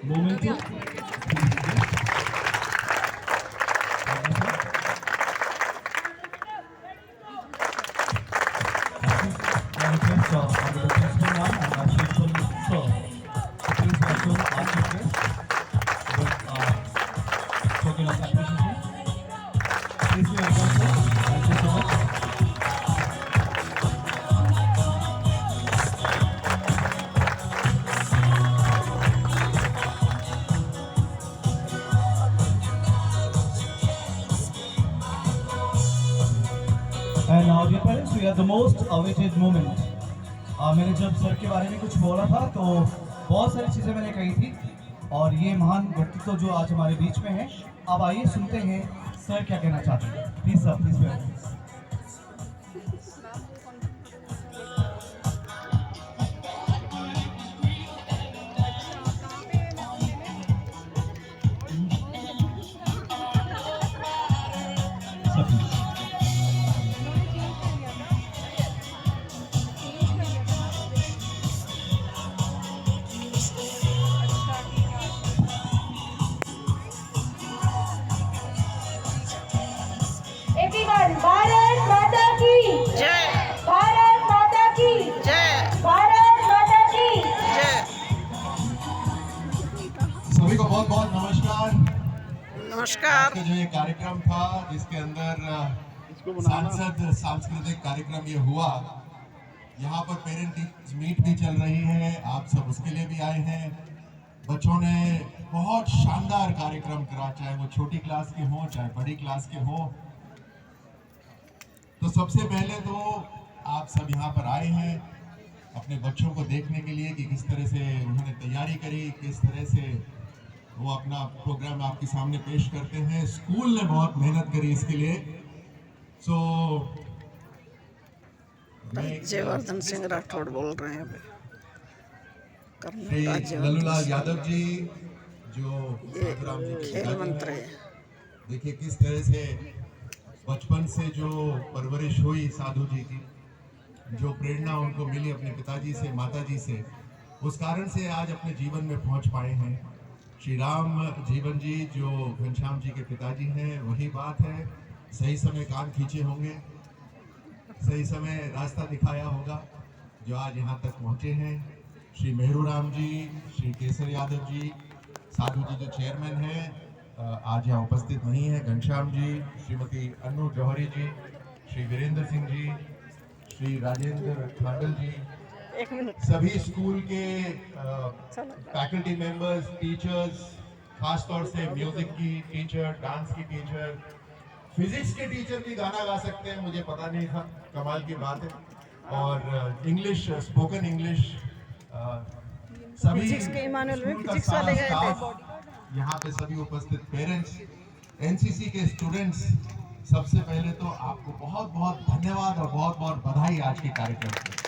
Memento And dear parents, we are the most awaited moment. मैंने जब sir के बारे में कुछ बोला था तो बहुत सारी चीज़ें मैंने कही थी और ये महान व्यक्तित्व जो आज हमारे बीच में है, अब आइए सुनते हैं सर क्या कहना चाहते हैं। Please sir, please. Everyone, Bharat माता की जय। भारत माता की जय। भारत माता की जय। सभी को बहुत बहुत नमस्कार। नमस्कार। आज का जो ये कार्यक्रम था जिसके अंदर सांसद सांस्कृतिक कार्यक्रम ये हुआ, यहाँ पर पेरेंट टीचर्स मीट भी चल रही है, आप सब उसके लिए भी आए हैं। बच्चों ने बहुत शानदार कार्यक्रम करा, चाहे वो छोटी क्लास के हों चाहे बड़ी क्लास के हों। तो सबसे पहले तो आप सब यहाँ पर आए हैं अपने बच्चों को देखने के लिए कि किस तरह से उन्होंने तैयारी करी, किस तरह से वो अपना प्रोग्राम आपके सामने पेश करते हैं। स्कूल ने बहुत मेहनत करी इसके लिए। सो जयवर्धन सिंह राठौड़ बोल रहे हैं श्री लल्लूलाल यादव जी जो साधुराम जी के खेल मंत्री है। देखिए किस तरह से बचपन से जो परवरिश हुई साधु जी की, जो प्रेरणा उनको मिली अपने पिताजी से, माताजी से, उस कारण से आज अपने जीवन में पहुंच पाए हैं। श्री राम जीवन जी जो घनश्याम जी के पिताजी हैं, वही बात है, सही समय कान खींचे होंगे, सही समय रास्ता दिखाया होगा जो आज यहाँ तक पहुँचे हैं। श्री मेहरू राम जी, श्री केसर यादव जी, साधु जी जो चेयरमैन हैं आज यहाँ उपस्थित नहीं है, घनश्याम जी, श्रीमती अनु जौहरी जी, श्री वीरेंद्र सिंह जी, श्री राजेंद्र खांडल जी, सभी स्कूल के फैकल्टी मेंबर्स, टीचर्स, खास तौर से म्यूजिक की टीचर, डांस की टीचर, फिजिक्स के टीचर भी गाना गा सकते हैं, मुझे पता नहीं था, कमाल की बात है। और इंग्लिश, स्पोकन इंग्लिश, सभी स्कूल का सारा स्टाफ, यहाँ पे सभी उपस्थित पेरेंट्स, एनसीसी के स्टूडेंट्स, सबसे पहले तो आपको बहुत बहुत धन्यवाद और बहुत बहुत बधाई आज के कार्यक्रम के।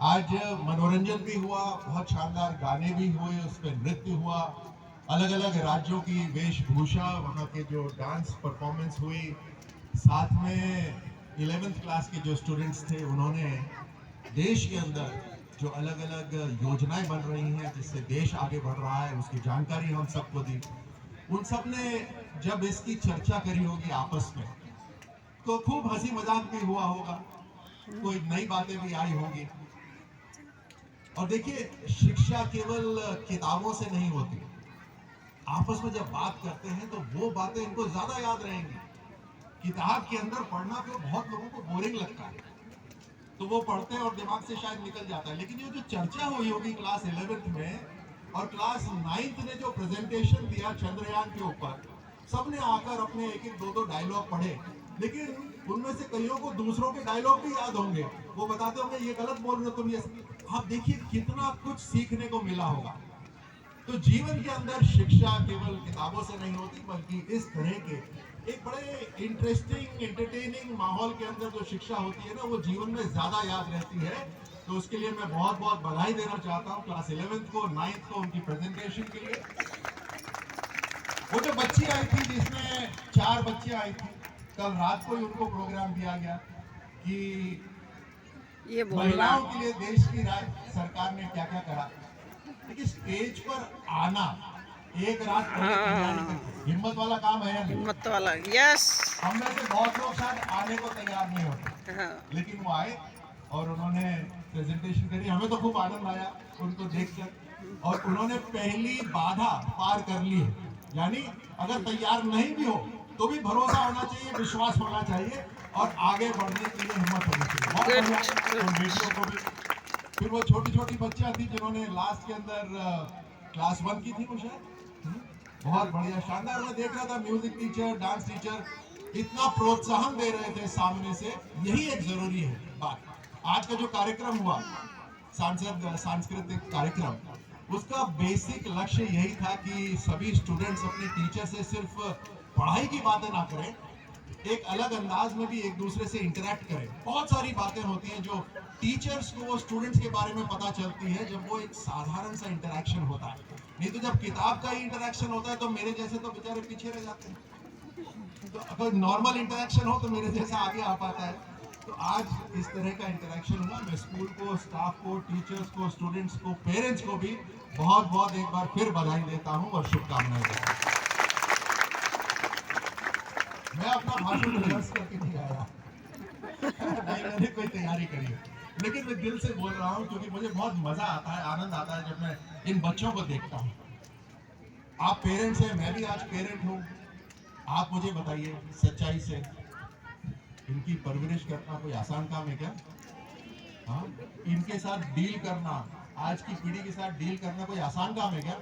आज मनोरंजन भी हुआ, बहुत शानदार गाने भी हुए, उस पर नृत्य हुआ, अलग अलग राज्यों की वेशभूषा, वहाँ के जो डांस परफॉर्मेंस हुई, साथ में 11th क्लास के जो स्टूडेंट्स थे उन्होंने देश के अंदर जो अलग अलग योजनाएं बन रही हैं जिससे देश आगे बढ़ रहा है उसकी जानकारी हम सबको दी। उन सब ने जब इसकी चर्चा करी होगी आपस में तो खूब हंसी मजाक भी हुआ होगा, कोई नई बातें भी आई होगी। और देखिए शिक्षा केवल किताबों से नहीं होती, आपस में जब बात करते हैं तो वो बातें इनको ज्यादा याद रहेंगी। किताब के अंदर पढ़ना तो बहुत लोगों को बोरिंग लगता है, तो वो पढ़ते हैं और दिमाग से शायद निकल जाता है, लेकिन ये जो चर्चा हुई होगी क्लास 11th में और क्लास 9th ने जो प्रेजेंटेशन दिया चंद्रयान के ऊपर, सबने आकर अपने एक एक दो दो डायलॉग पढ़े, लेकिन उनमें से कईयों को दूसरों के डायलॉग भी याद होंगे, वो बताते होंगे ये गलत बोल रहे हो तुम, ये आप देखिए कितना कुछ सीखने को मिला होगा। तो जीवन के अंदर शिक्षा केवल किताबों से नहीं होती, बल्कि इस तरह के एक बड़े इंटरेस्टिंग एंटरटेनिंग माहौल के अंदर जो शिक्षा होती है ना, वो जीवन में ज्यादा याद रहती है। तो उसके लिए मैं बहुत बहुत बधाई देना चाहता हूँ क्लास 11th को, 9th को उनकी प्रेजेंटेशन के लिए। वो जो बच्ची आई थी जिसमें 4 बच्चियां आई थी, कल रात को ही उनको प्रोग्राम दिया गया कि ये बोलना महिलाओं के लिए देश की सरकार ने क्या क्या करा। देखिए स्टेज पर आना एक रात पहले तैयारी करके हिम्मत वाला काम है या नहीं? हिम्मत वाला, यस। हम में से बहुत लोग शायद आने को तैयार नहीं होते, हाँ, लेकिन वो आए और उन्होंने प्रेजेंटेशन करी। हमें तो खूब आनंद आया उनको देखकर, और उन्होंने पहली बाधा पार कर ली है। यानी अगर तैयार नहीं भी हो तो भी भरोसा होना चाहिए, विश्वास होना चाहिए और आगे बढ़ने के लिए हिम्मत होनी चाहिए। बहुत बढ़िया। उन बेटियों को भी, फिर वो छोटी छोटी बच्चियां थी जिन्होंने लास्ट के अंदर क्लास 1 की थी वो शायद, बहुत बढ़िया शानदार। मैं देख रहा था म्यूजिक टीचर, डांस टीचर इतना प्रोत्साहन दे रहे थे सामने से। यही एक जरूरी है बात। आज का जो कार्यक्रम हुआ सांस्कृतिक कार्यक्रम, उसका बेसिक लक्ष्य यही था कि सभी स्टूडेंट्स अपने टीचर से सिर्फ पढ़ाई की बातें ना करें, एक अलग अंदाज में भी एक दूसरे से इंटरेक्ट करें। बहुत सारी बातें होती हैं जो टीचर्स को स्टूडेंट्स के बारे में पता चलती है जब वो एक साधारण सा इंटरेक्शन होता है। नहीं तो जब किताब का ही इंटरेक्शन होता है तो मेरे जैसे तो बेचारे पीछे रह जाते हैं। तो अगर नॉर्मल इंटरेक्शन हो तो मेरे जैसा आगे आ पाता है। तो आज इस तरह का इंटरेक्शन हुआ। मैं स्कूल को, स्टाफ को, टीचर्स को, स्टूडेंट्स को, पेरेंट्स को भी बहुत बहुत एक बार फिर बधाई देता हूं और शुभकामनाएं देता हूं। मैं अपना भाषण रिहर्स करके नहीं आया, मैंने कोई तैयारी करी है, लेकिन मैं दिल से बोल रहा हूं क्योंकि मुझे बहुत मजा आता है, आनंद आता है जब मैं इन बच्चों को देखता हूं। आप पेरेंट्स हैं, मैं भी आज पेरेंट हूं। आप मुझे बताइए सच्चाई से, इनकी परवरिश करना कोई आसान काम है क्या? हाँ, इनके साथ डील करना, आज की पीढ़ी के साथ डील करना कोई आसान काम है क्या?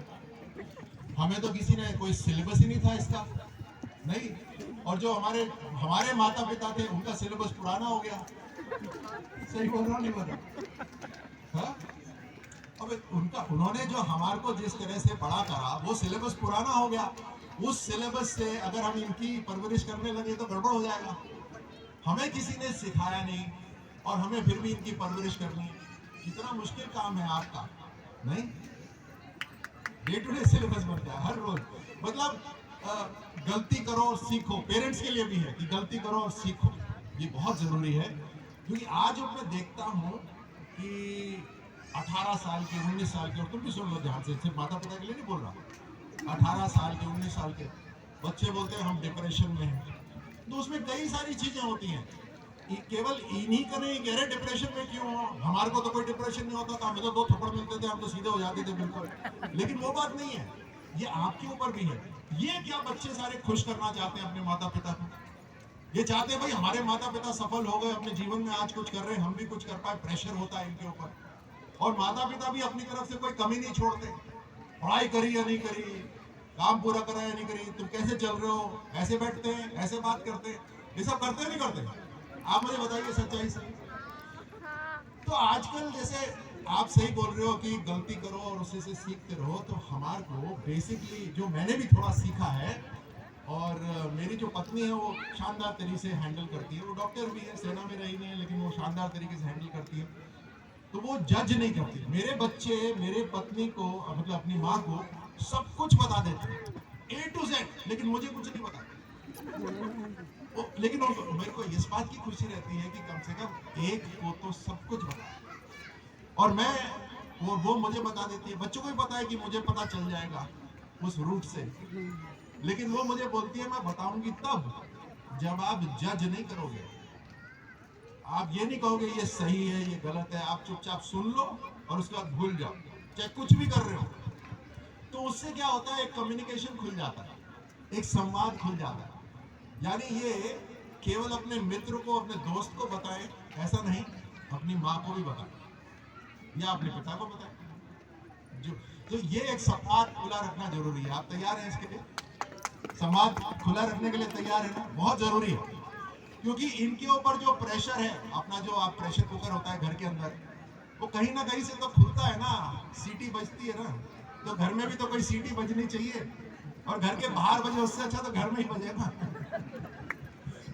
हमें तो किसी ने कोई सिलेबस ही नहीं था इसका, नहीं। और जो हमारे माता पिता थे उनका सिलेबस पुराना हो गया। सही बोल रहा नहीं बोल रहा? हाँ? अब उन्होंने जो हमारे को जिस तरह से बड़ा करा वो सिलेबस पुराना हो गया। उस सिलेबस से अगर हम इनकी परवरिश करने लगे तो गड़बड़ हो जाएगा। हमें किसी ने सिखाया नहीं और हमें फिर भी इनकी परवरिश करनी, कितना मुश्किल काम है आपका, नहीं? डे टू डे सिलेबस बनता है हर रोज। मतलब गलती करो और सीखो, पेरेंट्स के लिए भी है कि गलती करो और सीखो, ये बहुत जरूरी है। क्योंकि आज जब मैं देखता हूँ कि 18 साल के, 19 साल के, और तुम भी सुन लो ध्यान से, सिर्फ माता पिता के लिए नहीं बोल रहा, 18 साल के, 19 साल के बच्चे बोलते हैं हम डिप्रेशन में हैं। तो उसमें कई सारी चीजें होती हैं। केवल इन्हीं का नहीं कह रहे डिप्रेशन में क्यों हो, हमारे को तो कोई डिप्रेशन नहीं होता था, हमें तो 2 थप्पड़ मिलते थे, हम तो सीधे हो जाते थे बिल्कुल। लेकिन वो बात नहीं है, ये आपके ऊपर भी है। ये क्या बच्चे सारे खुश करना चाहते हैं अपने माता पिता को, ये चाहते हैं भाई हमारे माता पिता सफल हो गए अपने जीवन में, आज कुछ कर रहे हैं, हम भी कुछ कर पाए। प्रेशर होता है इनके ऊपर। और माता पिता भी अपनी तरफ से कोई कमी नहीं छोड़ते, पढ़ाई करी या नहीं करी, काम पूरा करा या नहीं करी, तुम कैसे चल रहे हो, ऐसे बैठते हैं, ऐसे बात करते हैं, ये सब करते नहीं करते? आप मुझे बताइए सच्चाई से। तो आजकल जैसे आप सही बोल रहे हो कि गलती करो और उसी से सीखते रहो, तो हमारे को बेसिकली जो मैंने भी थोड़ा सीखा है, और मेरी जो पत्नी है वो शानदार तरीके से हैंडल करती है, वो डॉक्टर भी है, सेना में रही नहीं है, लेकिन वो शानदार तरीके से हैंडल करती है। तो वो जज नहीं करती। मेरे बच्चे मेरे पत्नी को, मतलब अपनी माँ को सब कुछ बता देते हैं A to Z, लेकिन मुझे कुछ नहीं बताते। लेकिन मेरे को इस बात की खुशी रहती है कि कम से कम एक को तो सब कुछ बता, और मैं वो मुझे बता देती है। बच्चों को भी पता है कि मुझे पता चल जाएगा उस रूट से, लेकिन वो मुझे बोलती है मैं बताऊंगी तब जब आप जज नहीं करोगे, आप ये नहीं कहोगे ये सही है ये गलत है, आप चुपचाप सुन लो और उसके बाद भूल जाओ, चाहे कुछ भी कर रहे हो। तो उससे क्या होता है, एक कम्युनिकेशन खुल जाता है, एक संवाद खुल जाता है। यानी ये केवल अपने मित्र को, अपने दोस्त को बताएं ऐसा नहीं, अपनी माँ को भी बताएं या अपने पिता को बताएं। तो ये एक संवाद खुला रखना जरूरी है। आप तैयार हैं इसके लिए? संवाद खुला रखने के लिए तैयार है ना? बहुत जरूरी है, क्योंकि इनके ऊपर जो प्रेशर है, अपना जो आप प्रेशर कुकर होता है घर के अंदर, वो कहीं ना कहीं से तो खुलता है ना, सीटी बजती है ना। तो घर में भी तो कोई सीटी बजनी चाहिए, और घर के बाहर बजे उससे अच्छा तो घर में ही बजे ना।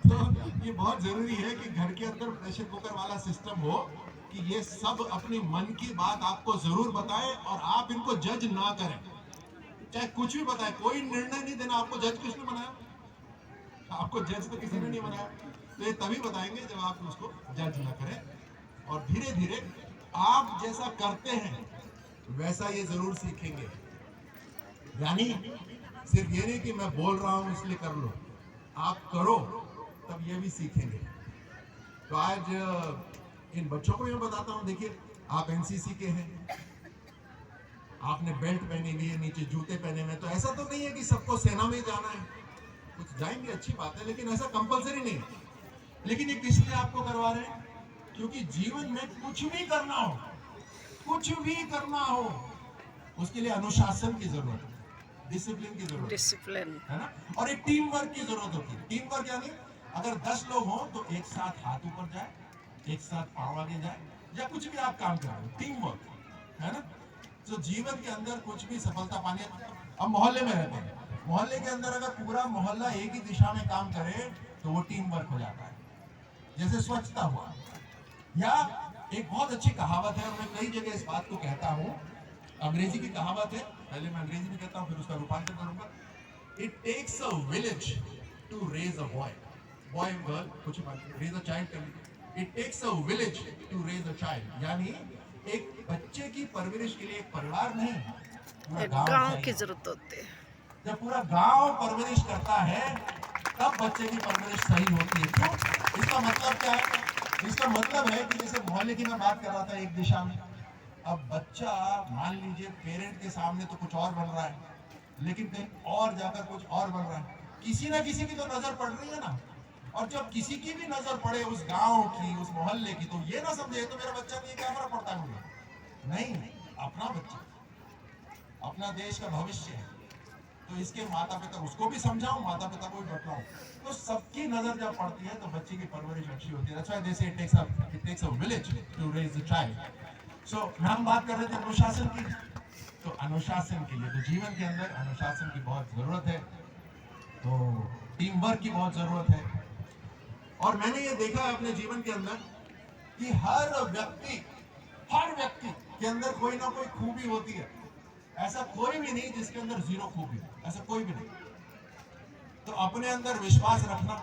तो ये बहुत जरूरी है कि घर के अंदर प्रेशर कुकर वाला सिस्टम हो, कि ये सब अपनी मन की बात आपको जरूर बताएं और आप इनको जज ना करें, चाहे कुछ भी बताएं। कोई निर्णय नहीं देना, आपको जज किसने बनाया? आपको जज तो किसी ने नहीं बनाया। तो ये तभी बताएंगे जब आप उसको जज ना करें। और धीरे धीरे आप जैसा करते हैं वैसा ये जरूर सीखेंगे। यानी सिर्फ ये नहीं कि मैं बोल रहा हूं इसलिए कर लो, आप करो तब ये भी सीखेंगे। तो आज इन बच्चों को मैं बताता हूं, देखिए आप एनसीसी के हैं, आपने बेल्ट पहनी हुई है, नीचे जूते पहने हुए, तो ऐसा तो नहीं है कि सबको सेना में जाना है, कुछ जाएंगे अच्छी बात है, लेकिन ऐसा कंपलसरी नहीं है। लेकिन ये किस लिए आपको करवा रहे हैं? क्योंकि जीवन में कुछ भी करना हो, कुछ भी करना हो, उसके लिए अनुशासन की जरूरत है, डिसिप्लिन की जरूरत डिसिप्लिन है ना, और एक टीम वर्क की जरूरत होती है। टीम वर्क यानी अगर 10 लोग हों तो एक साथ हाथ ऊपर जाए, एक साथ पांव आगे जाए, या कुछ भी आप काम कर रहे हो, टीम वर्क है ना। तो जीवन के अंदर कुछ भी सफलता पानी, अब मोहल्ले में रहते हैं, मोहल्ले के अंदर अगर पूरा मोहल्ला एक ही दिशा में काम करे तो वो टीम वर्क हो जाता है। जैसे स्वच्छता हुआ, या एक बहुत अच्छी कहावत है, मैं कई जगह इस बात को कहता हूँ, अंग्रेजी की कहावत है, पहले मैं अंग्रेजी में कहता हूँ फिर उसका रूपांतर करूंगा। It takes a village to raise a boy, boy girl कुछ raise a child, it takes a village to raise a child, यानी एक बच्चे की परवरिश के लिए एक परिवार नहीं, पूरा एक गांव गांव चाहिए। की जरूरत होती है। जब पूरा गांव परवरिश करता है तब बच्चे की परवरिश सही होती है। क्यों? इसका मतलब क्या है? इसका मतलब है कि जैसे मोहल्ले की मैं बात कर रहा था एक दिशा में, अब बच्चा मान लीजिए पेरेंट के सामने तो कुछ और बन रहा है, लेकिन कहीं और जाकर कुछ और बन रहा है, किसी ना किसी की तो नजर पड़ रही है ना। और जब किसी की भी नजर पड़े उस गांव की, उस मोहल्ले की, तो ये ना समझे तो मेरा बच्चा नहीं, क्या फर्क पड़ता है मुझे, नहीं, अपना बच्चा, अपना देश का भविष्य है, तो इसके माता पिता, उसको भी समझाऊं, माता पिता को भी बताऊं, तो सबकी नजर जब पड़ती है तो बच्चे की परवरिश अच्छी होती है। That's why they say it takes a village to raise a child. So हम बात कर रहे थे अनुशासन की, तो अनुशासन के लिए तो जीवन के अंदर अनुशासन की बहुत जरूरत है, तो टीम वर्क की बहुत जरूरत है। और मैंने ये देखा है अपने जीवन के अंदर कि हर व्यक्ति के अंदर कोई ना कोई खूबी होती है, ऐसा कोई भी नहीं जिसके अंदर जीरो खूबी, ऐसा कोई भी नहीं। तो अपने अंदर विश्वास रखना,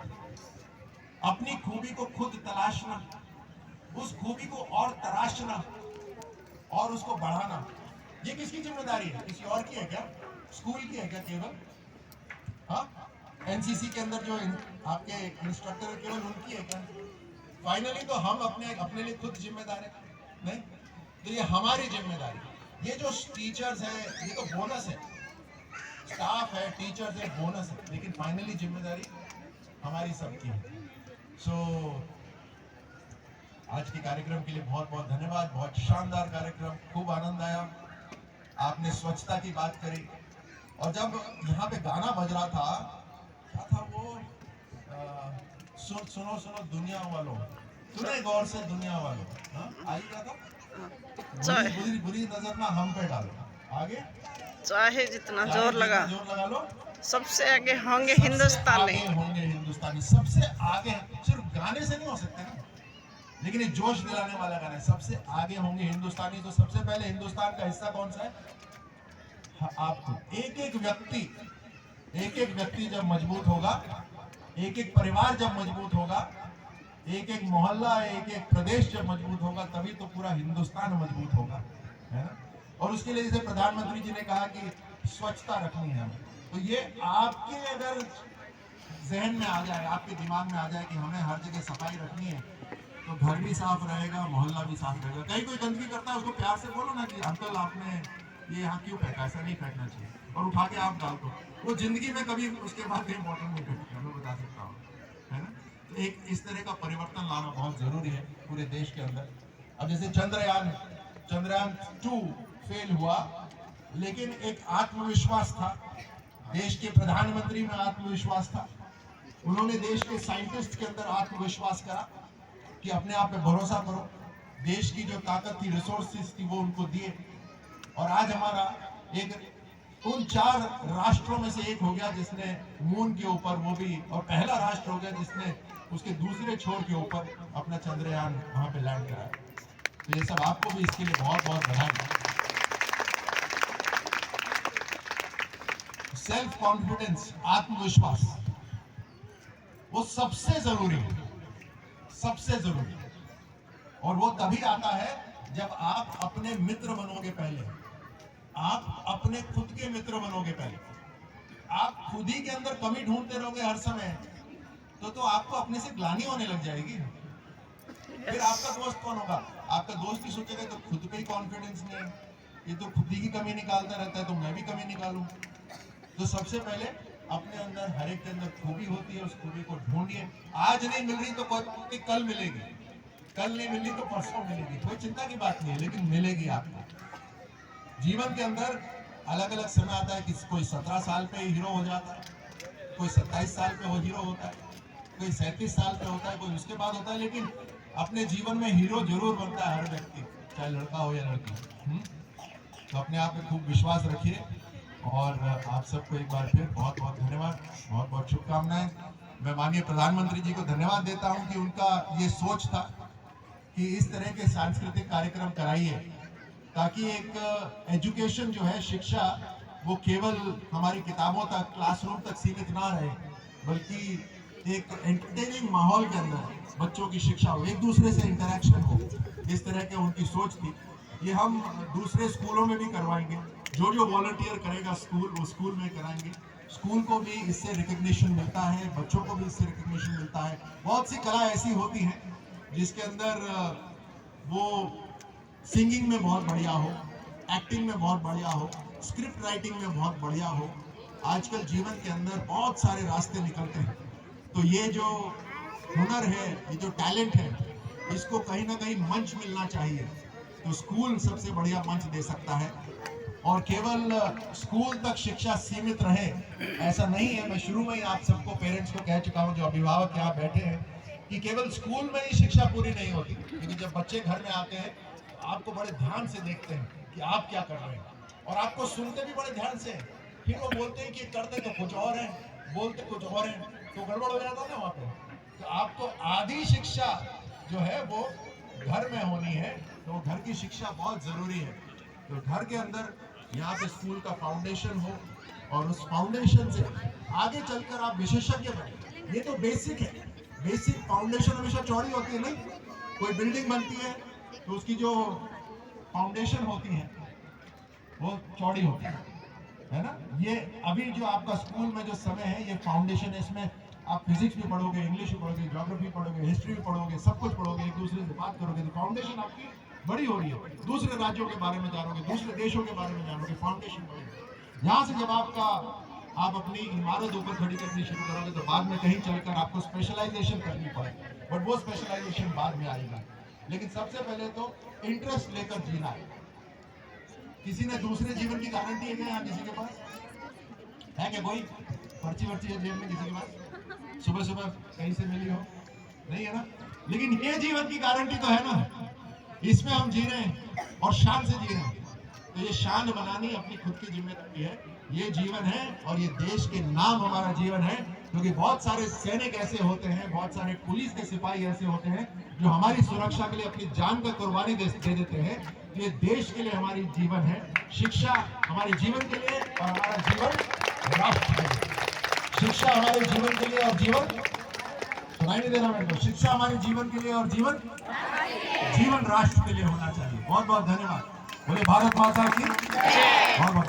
अपनी खूबी को खुद तलाशना, उस खूबी को और तराशना और उसको बढ़ाना, ये किसकी जिम्मेदारी है? किसी और की है क्या? स्कूल की है क्या केवल? हाँ, एनसीसी के अंदर जो आपके इंस्ट्रक्टर है केवल उनकी है क्या? फाइनली तो हम अपने लिए खुद जिम्मेदार है, नहीं? तो ये हमारी जिम्मेदारी, ये जो टीचर्स है ये तो बोनस है, स्टाफ है, टीचर्स है, बोनस है, लेकिन फाइनली जिम्मेदारी हमारी सबकी है। सो आज के कार्यक्रम के लिए बहुत बहुत धन्यवाद, बहुत शानदार कार्यक्रम, खूब आनंद आया। आपने स्वच्छता की बात करी, और जब यहाँ पे गाना बज रहा था, क्या था वो, सुनो सुनो दुनिया वालों, सुने गौर से दुनिया वालों, हाँ आइएगा था, बुरी नजर ना हम पे डालो, आगे चाहे जितना जोर लगा लो, सबसे आगे होंगे हिंदुस्तानी, होंगे हिंदुस्तानी, सबसे आगे। सिर्फ गाने से नहीं हो सकते ना, लेकिन ये जोश दिलाने वाला गाना है, सबसे आगे होंगे हिंदुस्तानी। तो सबसे पहले हिंदुस्तान का हिस्सा कौन सा है? हाँ, आपको। एक एक व्यक्ति जब मजबूत होगा, एक एक परिवार जब मजबूत होगा, एक एक मोहल्ला, एक एक प्रदेश जब मजबूत होगा, तभी तो पूरा हिंदुस्तान मजबूत होगा, है ना। और उसके लिए जैसे प्रधानमंत्री जी ने कहा कि स्वच्छता रखनी है, तो ये आपके अगर जहन में आ जाए, आपके दिमाग में आ जाए कि हमें हर जगह सफाई रखनी है, तो घर भी साफ रहेगा, मोहल्ला भी साफ रहेगा। कहीं कोई गंदगी करता है उसको प्यार से बोलो ना कि अंकल आपने ये यहाँ क्यों फेंका, ऐसा नहीं फेंकना चाहिए, और उठा के आप डाल दो, वो जिंदगी में कभी उसके बाद कहीं बॉटल नहीं फेंकेगा, मैं बता सकता हूँ, है ना। तो एक इस तरह का परिवर्तन लाना बहुत जरूरी है पूरे देश के अंदर। अब जैसे चंद्रयान 2 फेल हुआ, लेकिन एक आत्मविश्वास था, देश के प्रधानमंत्री में आत्मविश्वास था, उन्होंने देश के साइंटिस्ट के अंदर आत्मविश्वास करा कि अपने आप पे भरोसा करो, देश की जो ताकत थी, रिसोर्सेज थी, वो उनको दिए, और आज हमारा एक उन 4 राष्ट्रों में से एक हो गया जिसने मून के ऊपर, वो भी, और पहला राष्ट्र हो गया जिसने उसके दूसरे छोर के ऊपर अपना चंद्रयान वहां पे लैंड कराया। तो ये सब आपको भी इसके लिए बहुत बहुत बधाई। सेल्फ कॉन्फिडेंस, आत्मविश्वास, वो सबसे जरूरी है, सबसे जरूरी। और वो तभी आता है जब आप अपने मित्र बनोगे। पहले आप अपने खुद के मित्र बनोगे। पहले आप खुद ही के अंदर कमी ढूंढते रहोगे हर समय, तो आपको अपने से ग्लानि होने लग जाएगी। फिर आपका दोस्त कौन होगा? आपका दोस्त ही सोचेगा तो खुद पे ही कॉन्फिडेंस नहीं है, ये तो खुद ही की कमी निकालता रहता है, तो मैं भी कमी निकालूं। तो सबसे पहले अपने अंदर, हर एक के अंदर खूबी होती है, उस खूबी को ढूंढिए। आज नहीं मिल रही तो कोई कल मिलेगी, कल नहीं मिली तो परसों मिलेगी, कोई चिंता की बात नहीं है, लेकिन मिलेगी आपको। जीवन के अंदर अलग अलग समय आता है कि कोई 17 साल पे हीरो हो जाता है, कोई 27 साल पे वो हीरो होता है, कोई 37 साल पे होता है, कोई उसके बाद होता है, लेकिन अपने जीवन में हीरो जरूर बनता है हर व्यक्ति, चाहे लड़का हो या लड़की। तो अपने आप में खूब विश्वास रखिए और आप सबको एक बार फिर बहुत बहुत धन्यवाद, बहुत बहुत शुभकामनाएं। मैं माननीय प्रधानमंत्री जी को धन्यवाद देता हूं कि उनका ये सोच था कि इस तरह के सांस्कृतिक कार्यक्रम कराइए, ताकि एक एजुकेशन जो है, शिक्षा, वो केवल हमारी किताबों तक, क्लासरूम तक सीमित ना रहे, बल्कि एक एंटरटेनिंग माहौल के अंदर बच्चों की शिक्षा हो, एक दूसरे से इंटरेक्शन हो। इस तरह के उनकी सोच थी। ये हम दूसरे स्कूलों में भी करवाएंगे। जो वॉलंटियर करेगा स्कूल, वो स्कूल में कराएंगे। स्कूल को भी इससे रिकग्निशन मिलता है, बच्चों को भी इससे रिकग्निशन मिलता है। बहुत सी कला ऐसी होती हैं जिसके अंदर वो सिंगिंग में बहुत बढ़िया हो, एक्टिंग में बहुत बढ़िया हो, स्क्रिप्ट राइटिंग में बहुत बढ़िया हो। आजकल जीवन के अंदर बहुत सारे रास्ते निकलते हैं, तो ये जो हुनर है, ये जो टैलेंट है, इसको कहीं ना कहीं मंच मिलना चाहिए। तो स्कूल सबसे बढ़िया मंच दे सकता है, और केवल स्कूल तक शिक्षा सीमित रहे ऐसा नहीं है। मैं शुरू में ही आप सबको, पेरेंट्स को कह चुका हूं, जो अभिभावक यहाँ बैठे हैं, कि केवल स्कूल में ही शिक्षा पूरी नहीं होती, क्योंकि जब बच्चे घर में आते हैं आपको बड़े ध्यान से देखते हैं कि आप क्या कर रहे हैं, और आपको सुनते भी बड़े ध्यान से। फिर वो बोलते हैं कि करते तो कुछ और है, बोलते कुछ और है, तो गड़बड़ हो जाता है ना वहाँ पे। तो आपको आदि शिक्षा जो है वो घर में होनी है, तो घर की शिक्षा बहुत जरूरी है। तो घर के अंदर यहाँ पे स्कूल का फाउंडेशन हो, और उस फाउंडेशन से आगे चलकर आप विशेषज्ञ बने। ये तो बेसिक है, बेसिक फाउंडेशन हमेशा चौड़ी होती है। नहीं, कोई बिल्डिंग बनती है तो उसकी जो फाउंडेशन होती है वो चौड़ी होती है ना। ये अभी जो आपका स्कूल में जो समय है, ये फाउंडेशन है। इसमें आप फिजिक्स भी पढ़ोगे, इंग्लिश भी पढ़ोगे, ज्योग्राफी पढ़ोगे, हिस्ट्री भी पढ़ोगे, सब कुछ पढ़ोगे, एक दूसरे से बात करोगे, तो फाउंडेशन आपकी बड़ी हो रही है। दूसरे राज्यों के बारे में जानोगे, दूसरे देशों के बारे में जानोगे, फाउंडेशन बड़ी। यहाँ से जब आप अपनी इमारत ऊपर खड़ी करनी शुरू करोगे, तो बाद में कहीं चलकर आपको स्पेशलाइजेशन करनी पड़ेगी, बट वो स्पेशलाइजेशन बाद में आएगा। लेकिन सबसे पहले तो इंटरेस्ट लेकर जीना है। किसी ने दूसरे जीवन की गारंटी है क्या यहाँ किसी के पास? है क्या कोई पर्ची वर्ची है जेब में किसी के पास? सुबह सुबह कहीं से मिली हो? नहीं है ना। लेकिन ये जीवन की गारंटी तो है ना, इसमें हम जी रहे हैं और शान से जी रहे हैं। तो ये शान बनानी अपनी खुद की जिम्मेदारी है। ये जीवन है और ये देश के नाम हमारा जीवन है, क्योंकि बहुत सारे सैनिक ऐसे होते हैं, बहुत सारे पुलिस के सिपाही ऐसे होते हैं जो हमारी सुरक्षा के लिए अपनी जान का कुर्बानी दे देते हैं। ये देश के लिए हमारी जीवन है, शिक्षा हमारे जीवन के लिए और हमारा जीवन राष्ट्र के लिए। शिक्षा हमारे जीवन के लिए और जीवन, सुनाई नहीं दे रहा मेरे को, शिक्षा हमारे जीवन के लिए और जीवन राष्ट्र के लिए होना चाहिए। बहुत बहुत धन्यवाद। बोले भारत माता की बहुत बहुत